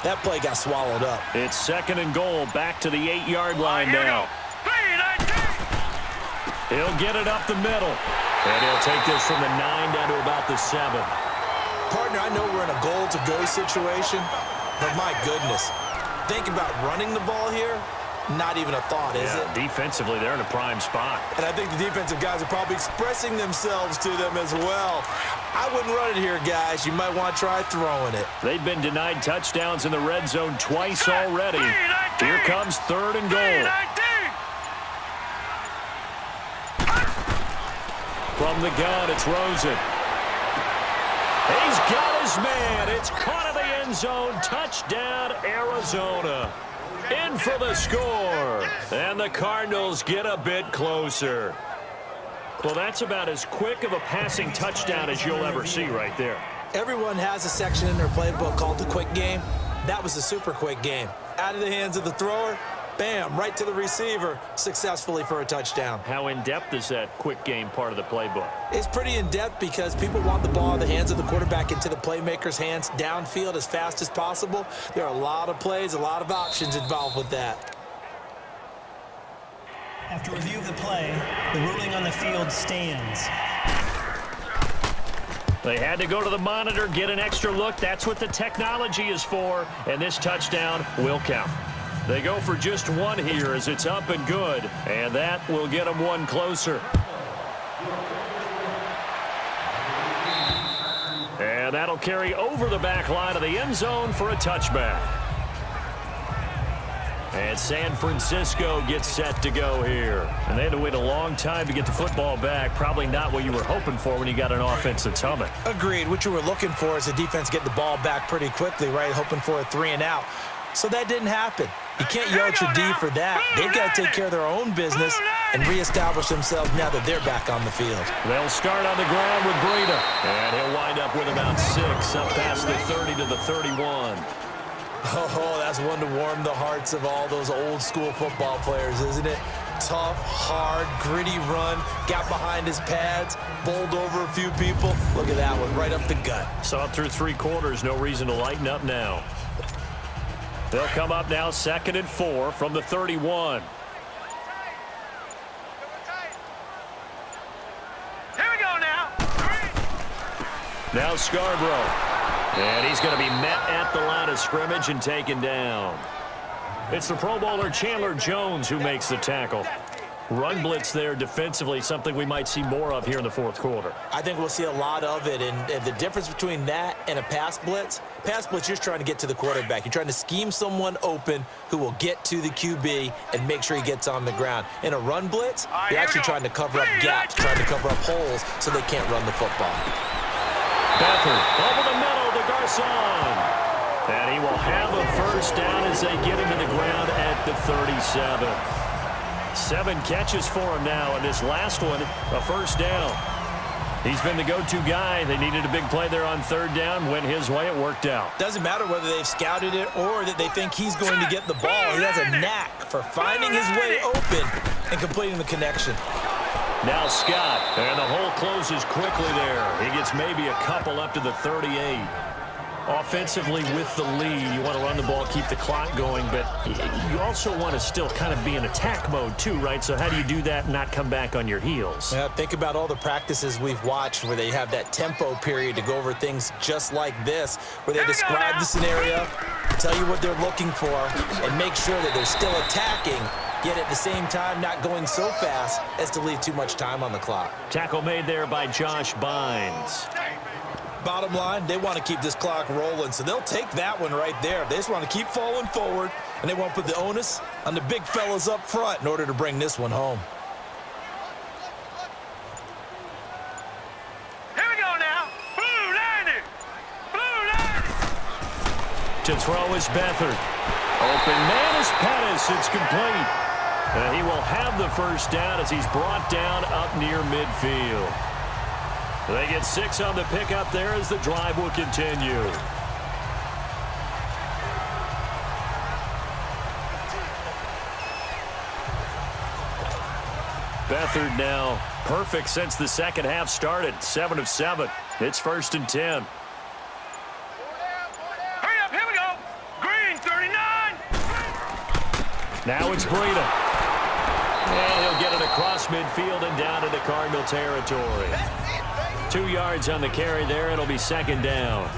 That play got swallowed up. It's 2nd and goal, back to the 8-yard line now. He'll get it up the middle. And he'll take this from the 9 down to about the 7. Partner, I know we're in a goal-to-go situation, but my goodness. Think about running the ball here. Not even a thought, is it? Defensively, they're in a prime spot. And I think the defensive guys are probably expressing themselves to them as well. I wouldn't run it here, guys. You might want to try throwing it. They've been denied touchdowns in the red zone twice already. Here comes 3rd and goal. From the gun, it's Rosen. He's got his man. It's caught in the end zone. Touchdown, Arizona. In for the score. And the Cardinals get a bit closer. Well, that's about as quick of a passing touchdown as you'll ever see right there. Everyone has a section in their playbook called the quick game. That was a super quick game. Out of the hands of the thrower, bam, right to the receiver, successfully for a touchdown. How in-depth is that quick game part of the playbook? It's pretty in-depth because people want the ball in the hands of the quarterback into the playmaker's hands downfield as fast as possible. There are a lot of plays, a lot of options involved with that. After review of the play, the ruling on the field stands. They had to go to the monitor, get an extra look. That's what the technology is for, and this touchdown will count. They go for just one here as it's up and good, and that will get them one closer. And that'll carry over the back line of the end zone for a touchback. And San Francisco gets set to go here. And they had to wait a long time to get the football back. Probably not what you were hoping for when you got an offense that's humming. Agreed. What you were looking for is the defense getting the ball back pretty quickly, right? Hoping for a 3 and out. So that didn't happen. You can't yell at your D for that. They've got to take care of their own business and reestablish themselves now that they're back on the field. They'll start on the ground with Breida. And he'll wind up with about 6 up past the 30 to the 31. Oh, that's one to warm the hearts of all those old-school football players, isn't it? Tough, hard, gritty run, got behind his pads, bowled over a few people. Look at that one, right up the gut. Saw it through 3 quarters, no reason to lighten up now. They'll come up now 2nd and 4 from the 31. Here we go now. Now Scarborough. And he's going to be met at the line of scrimmage and taken down. It's the Pro Bowler Chandler Jones who makes the tackle. Run blitz there defensively, something we might see more of here in the 4th quarter. I think we'll see a lot of it, and the difference between that and a pass blitz, you're just trying to get to the quarterback. You're trying to scheme someone open who will get to the QB and make sure he gets on the ground. In a run blitz, you're actually trying to cover up gaps, trying to cover up holes so they can't run the football. Beathard over the middle to Garcon. And he will have a first down as they get him to the ground at the 37. 7 catches for him now, and this last one, a first down. He's been the go-to guy. They needed a big play there on 3rd down. Went his way, it worked out. Doesn't matter whether they've scouted it or that they think he's going to get the ball. He has a knack for finding his way open and completing the connection. Now Scott, and the hole closes quickly there. He gets maybe a couple up to the 38. Offensively with the lead, you want to run the ball, keep the clock going, but you also want to still kind of be in attack mode too, right? So how do you do that and not come back on your heels? Yeah, think about all the practices we've watched where they have that tempo period to go over things just like this, where they describe the scenario, tell you what they're looking for, and make sure that they're still attacking, yet at the same time not going so fast as to leave too much time on the clock. Tackle made there by Josh Bynes. Bottom line, they want to keep this clock rolling, so they'll take that one right there. They just want to keep falling forward, and they won't put the onus on the big fellas up front in order to bring this one home. Here we go now. Blue 90. Blue 90. To throw is Beathard. Open man is Pettis. It's complete. And he will have the first down as he's brought down up near midfield. They get 6 on the pickup there as the drive will continue. Beathard now perfect since the second half started. 7 of 7. It's 1st and 10. Hurry up, here we go. Green Now it's Breida. And he'll get it across midfield and down into Cardinal territory. 2 yards on the carry there. It'll be second down.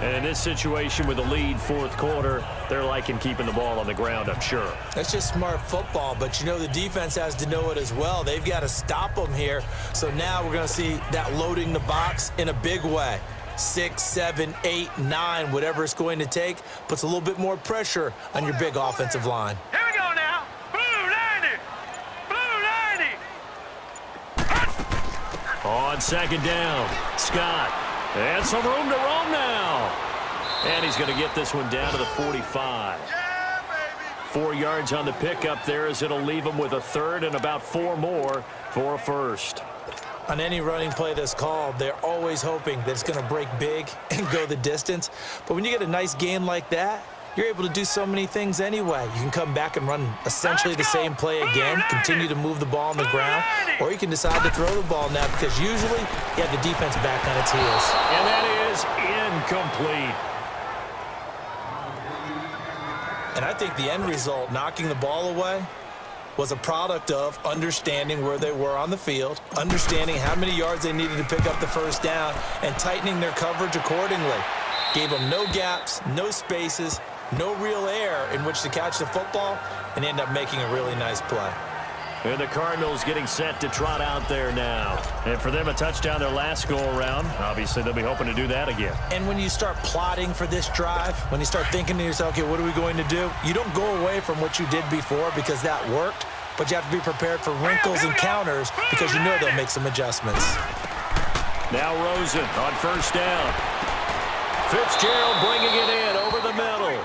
And in this situation with the lead fourth quarter, they're liking keeping the ball on the ground, I'm sure. That's just smart football, but you know the defense has to know it as well. They've got to stop them here. So now we're going to see that loading the box in a big way. 6, 7, 8, 9, whatever it's going to take, puts a little bit more pressure on your big offensive line. Here we go now. Blue 90. Blue 90. On second down, Scott. And some room to roam now. And he's going to get this one down to the 45. 4 yards on the pickup there as it'll leave him with a third and about 4 more for a first. On any running play that's called, they're always hoping that it's going to break big and go the distance. But when you get a nice gain like that, you're able to do so many things anyway. You can come back and run essentially the same play again, continue to move the ball on the ground, or you can decide to throw the ball now because usually you have the defense back on its heels. And that is incomplete. And I think the end result, knocking the ball away, was a product of understanding where they were on the field, understanding how many yards they needed to pick up the first down, and tightening their coverage accordingly. Gave them no gaps, no spaces, no real air in which to catch the football, and end up making a really nice play. And the Cardinals getting set to trot out there now. And for them, a touchdown their last go-around. Obviously, they'll be hoping to do that again. And when you start plotting for this drive, when you start thinking to yourself, okay, what are we going to do? You don't go away from what you did before because that worked, but you have to be prepared for wrinkles and counters because you know they'll make some adjustments. Now Rosen on first down. Fitzgerald bringing it in over the middle.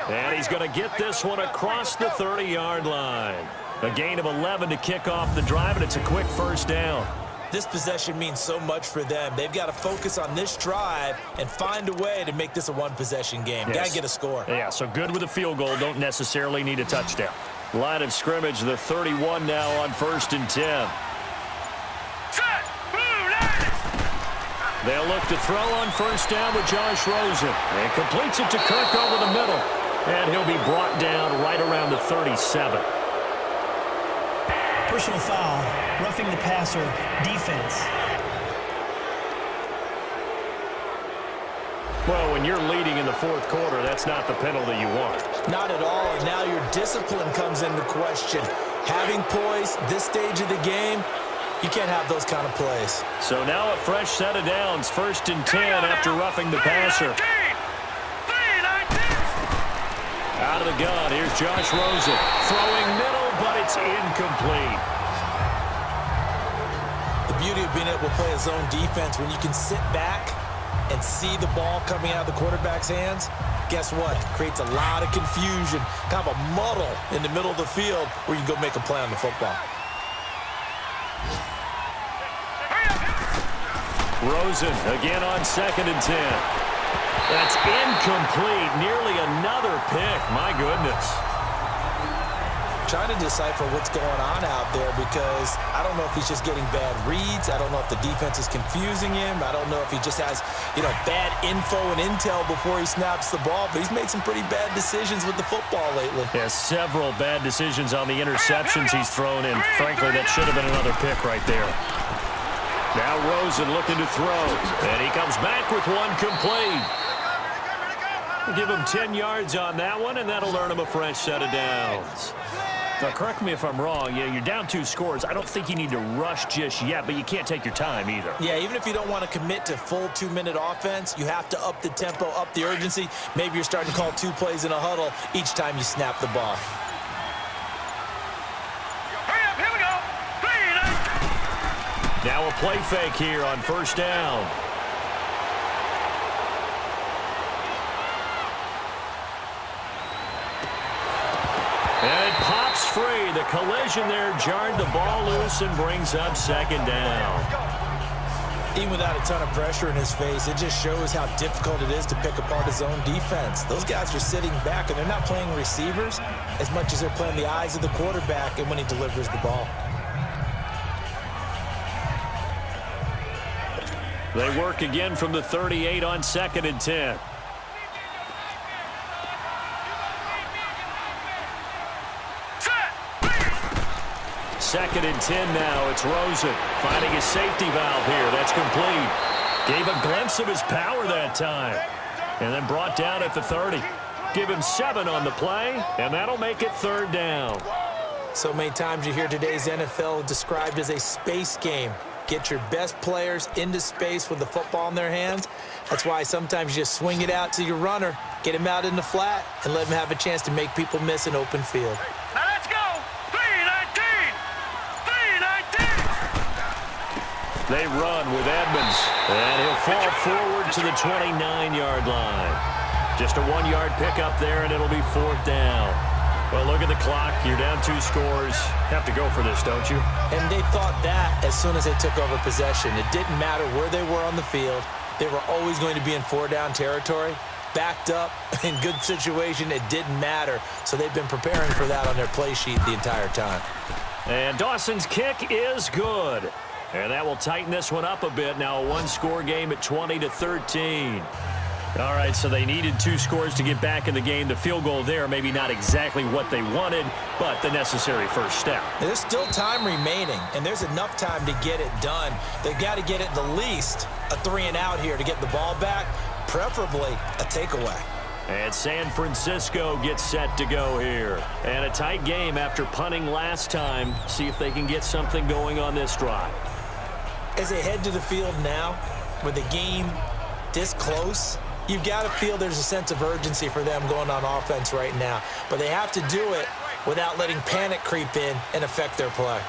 And he's going to get this one across the 30-yard line. A gain of 11 to kick off the drive, and it's a quick first down. This possession means so much for them. They've got to focus on this drive and find a way to make this a one-possession game. Yes. Got to get a score. Yeah, so good with a field goal. Don't necessarily need a touchdown. Line of scrimmage, the 31 now on 1st and 10. They'll look to throw on first down with Josh Rosen. And completes it to Kirk over the middle. And he'll be brought down right around the 37. Personal foul, roughing the passer, defense. Well, when you're leading in the fourth quarter, that's not the penalty you want. Not at all. And now your discipline comes into question. Having poise this stage of the game, you can't have those kind of plays. So now a fresh set of downs, 1st and 10 after roughing the passer. Out of the gun, here's Josh Rosen. Throwing middle, but it's incomplete. The beauty of being able to play a zone defense, when you can sit back and see the ball coming out of the quarterback's hands, guess what? It creates a lot of confusion, kind of a muddle in the middle of the field where you can go make a play on the football. Rosen again on 2nd and 10. That's incomplete. Nearly another pick. My goodness. Trying to decipher what's going on out there because I don't know if he's just getting bad reads. I don't know if the defense is confusing him. I don't know if he just has, bad info and intel before he snaps the ball. But he's made some pretty bad decisions with the football lately. Yeah, several bad decisions on the interceptions he's thrown in. Frankly, that should have been another pick right there. Now Rosen looking to throw. And he comes back with one complete. We'll give him 10 yards on that one, and that'll earn him a fresh set of downs. Now, correct me if I'm wrong. Yeah, you're down 2 scores. I don't think you need to rush just yet, but you can't take your time either. Yeah, even if you don't want to commit to full 2-minute offense, you have to up the tempo, up the urgency. Maybe you're starting to call 2 plays in a huddle each time you snap the ball. Now a play fake here on first down. And it pops free. The collision there jarred the ball loose and brings up 2nd down. Even without a ton of pressure in his face, it just shows how difficult it is to pick apart his own defense. Those guys are sitting back, and they're not playing receivers as much as they're playing the eyes of the quarterback and when he delivers the ball. They work again from the 38 on 2nd and 10. 2nd and 10 now. It's Rosen finding his safety valve here. That's complete. Gave a glimpse of his power that time. And then brought down at the 30. Give him 7 on the play, and that'll make it 3rd down. So many times you hear today's NFL described as a space game. Get your best players into space with the football in their hands. That's why sometimes you just swing it out to your runner, get him out in the flat, and let him have a chance to make people miss an open field. Now let's go. 3-19. 3-19. They run with Edmonds, and he'll fall forward to the 29-yard line. Just a 1-yard pickup there, and it'll be 4th down. Well, look at the clock. You're down 2 scores. Have to go for this, don't you? And they thought that as soon as they took over possession. It didn't matter where they were on the field. They were always going to be in 4-down territory. Backed up, in good situation, it didn't matter. So they've been preparing for that on their play sheet the entire time. And Dawson's kick is good. And that will tighten this one up a bit. Now a 1-score game at 20-13. All right, so they needed 2 scores to get back in the game. The field goal there, maybe not exactly what they wanted, but the necessary first step. There's still time remaining, and there's enough time to get it done. They've got to get at the least a 3-and-out here to get the ball back, preferably a takeaway. And San Francisco gets set to go here. And a tight game after punting last time. See if they can get something going on this drive. As they head to the field now, with the game this close, you've got to feel there's a sense of urgency for them going on offense right now. But they have to do it without letting panic creep in and affect their play.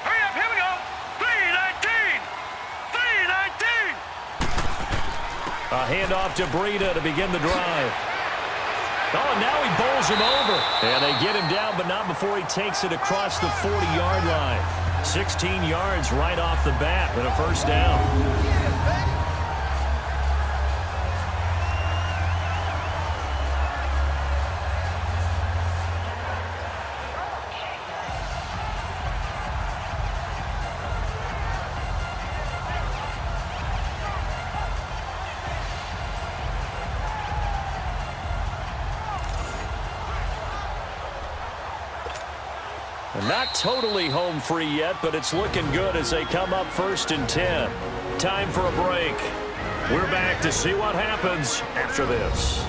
Hurry up, here we go. 3-19. 3-19. A handoff to Breida to begin the drive. Oh, and now he bowls him over. And they get him down, but not before he takes it across the 40-yard line. 16 yards right off the bat and a first down. Not totally home free yet, but it's looking good as they come up 1st and 10. Time for a break. We're back to see what happens after this.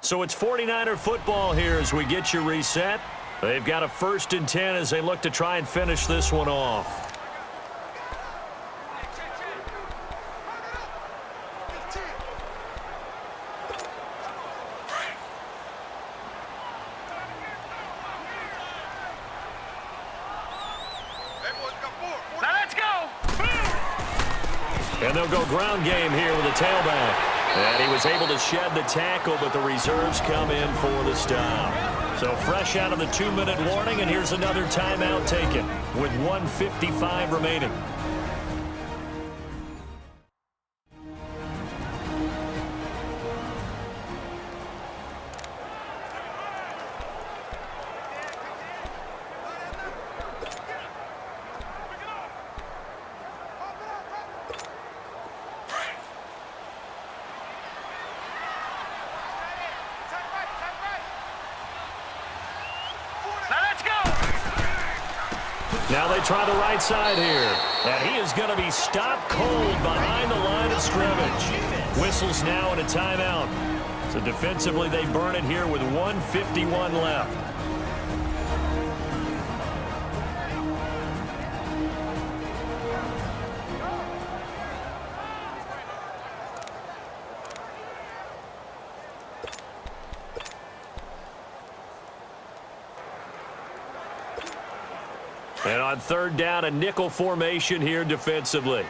So it's 49er football here as we get you reset. They've got a 1st and 10 as they look to try and finish this one off. And they'll go ground game here with a tailback. And he was able to shed the tackle, but the reserves come in for the stop. So fresh out of the 2-minute warning, and here's another timeout taken with 1:55 remaining. Now they try the right side here. And he is going to be stopped cold behind the line of scrimmage. Whistles now and a timeout. So defensively they burn it here with 1:51 left. And on 3rd down, a nickel formation here defensively.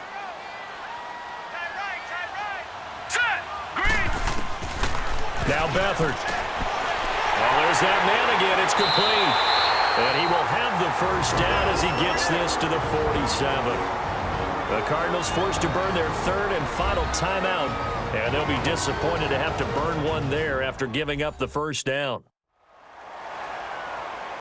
Set. Green. Now Beathard. Well, there's that man again. It's complete. And he will have the first down as he gets this to the 47. The Cardinals forced to burn their 3rd and final timeout. And they'll be disappointed to have to burn one there after giving up the first down.